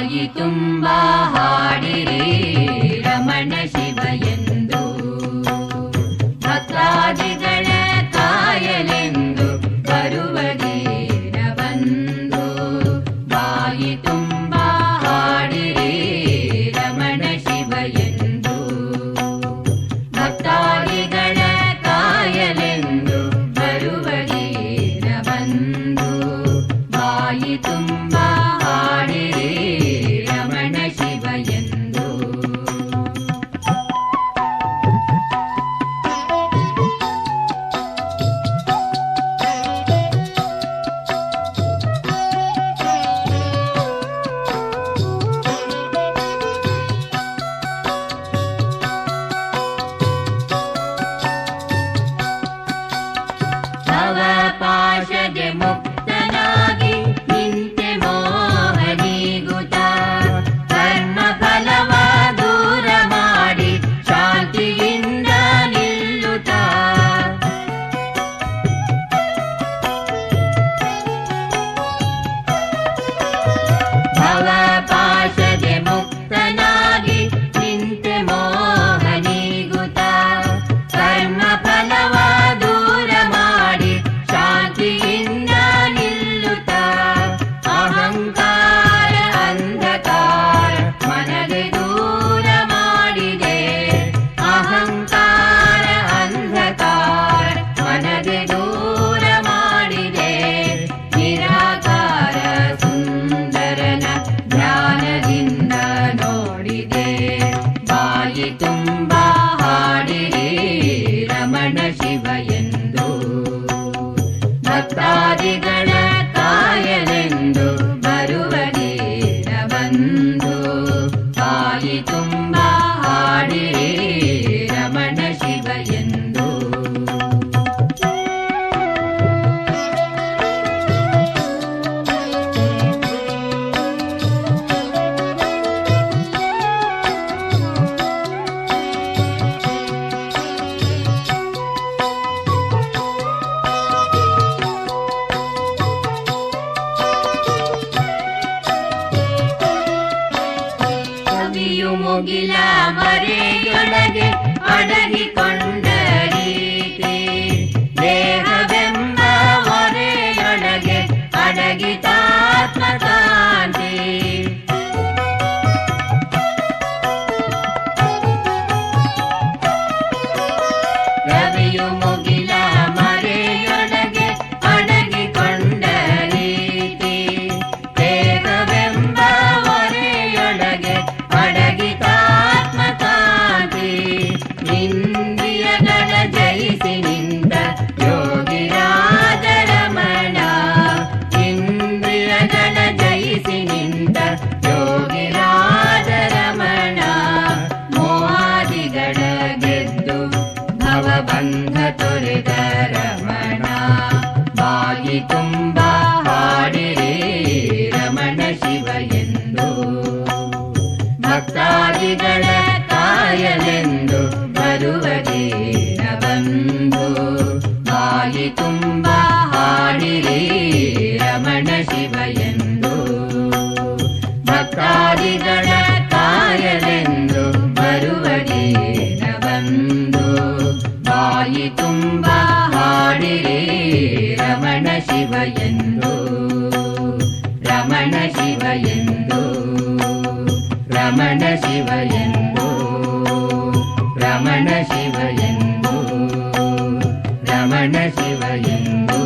ಬಾಯಿ ತುಂಬ ಹಾಡಿರಿ ರಮಣ ಶಿವ ಎಂದು, ಭಕ್ತಾದಿಗಳ ಕಾಯಲೆಂದು ಬರುವ ದೀನ ಬಂದು. ಬಾಯಿ ತುಂಬ ಹಾಡಿರಿ ರಮಣ ಶಿವ ಎಂದು, ಭಕ್ತಾದಿಗಳ ಕಾಯಲೆಂದು ಬರುವ ದೀನ ಬಂದು. ಬಾಯಿ ತುಂಬ ಹಾಡಿರಿ ರಮಣ ಶಿವ ಎಂದು. ಭವಪಾಶಗೆ ಮುಕ್ತನಾಗಿ ನಿಂತೆ ಮೋಹನೀಗುತ್ತ, ಕರ್ಮ ಫಲವ ದೂರ ಮಾಡಿ ಶಾಂತಿಯಿಂದ ನಿಲ್ಲುತ್ತ. ಭವಪಾಶಗೆ ಮುಕ್ತನಾಗಿ ನಿಂತೆ ಮೋಹನೀಗುತ್ತ, ಕರ್ಮ ಫಲವ ದೂರ ಮಾಡಿ ಶಾಂತಿಯಿಂದ ನಿಲ್ಲುತ್ತ. ಅಹಂಕಾರ ಅಂಧಕಾರ ಮನಗೆ ದೂರ ಮಾಡಿದೆ, ಅಹಂಕಾರ ಅಂಧಕಾರ ಮನಗೆ ದೂರ ಮಾಡಿದೆ. ನಿರಾಕಾರ ಸುಂದರನ ಧ್ಯಾನದಿಂದ ನೋಡಿದೆ. ಬಾಯಿ ತುಂಬ ಹಾಡಿರಿ ರಮಣ ಶಿವ ಎಂದು, ಭಕ್ತಾದಿಗಳ ಕಾಯಲೆಂದು ಬರುವ ದೀನ ಬಂದು. ಬಾಯಿ ತುಂಬ ಹಾಡಿರಿ ರಮಣ ಶಿವ ಎಂದು. ಕವಿಯು ಮುಗಿಲ ಮರೆಯೊಳಗೆ ಅಡಗಿಕೊಂಡ ರೀತಿ, ದೇಹವೆಂಬ ಹೊರೆಯೊಳಗೆ ಅಡಗಿತಾತ್ಮಕಾಂತಿ. ಕವಿಯು ಮುಗಿಲ ಮರೆಯೊಳಗೆ ಅಡಗಿಕೊಂಡ ರೀತಿ, ದೇಹವೆಂಬ ಹೊರೆಯೊಳಗೆ ಅಡಗಿತಾತ್ಮಕಾಂತಿ. ಇಂದ್ರಿಯಗಳ ಜಯಿಸಿ ನಿಂತ ಯೋಗಿರಾಜ ರಮಣ, ಇಂದ್ರಿಯಗಳ ಜಯಿಸಿ ನಿಂತ ಯೋಗಿರಾಜ ರಮಣ. ಮೋಹಾದಿಗಳ ಗೆದ್ದು ಭವಬಂಧ ತೊರೆದ ರಮಣ. ಬಾಯಿ ತುಂಬ ಹಾಡಿರಿ ರಮಣ ಶಿವ ಎಂದು, ಭಕ್ತಾದಿಗಳ ಕಾಯಲೆಂದು ಬರುವ ದೀನ ಬಂದು. ಬಾಯಿ ತುಂಬ ಹಾಡಿರಿ ರಮಣ ಶಿವ ಎಂದು, ಭಕ್ತಾದಿಗಳ ಕಾಯಲೆಂದು ಬರುವ ದೀನ ಬಂದು. ಬಾಯಿ ತುಂಬ ಹಾಡಿರಿ ರಮಣ ಶಿವ ಎಂದು, ರಮಣ ಶಿವ ಎಂದು, ರಮಣ ಶಿವ ಎಂದು, ರಮಣ ಶಿವ ಎಂದು, ರಮಣ ಶಿವ ಎಂದು.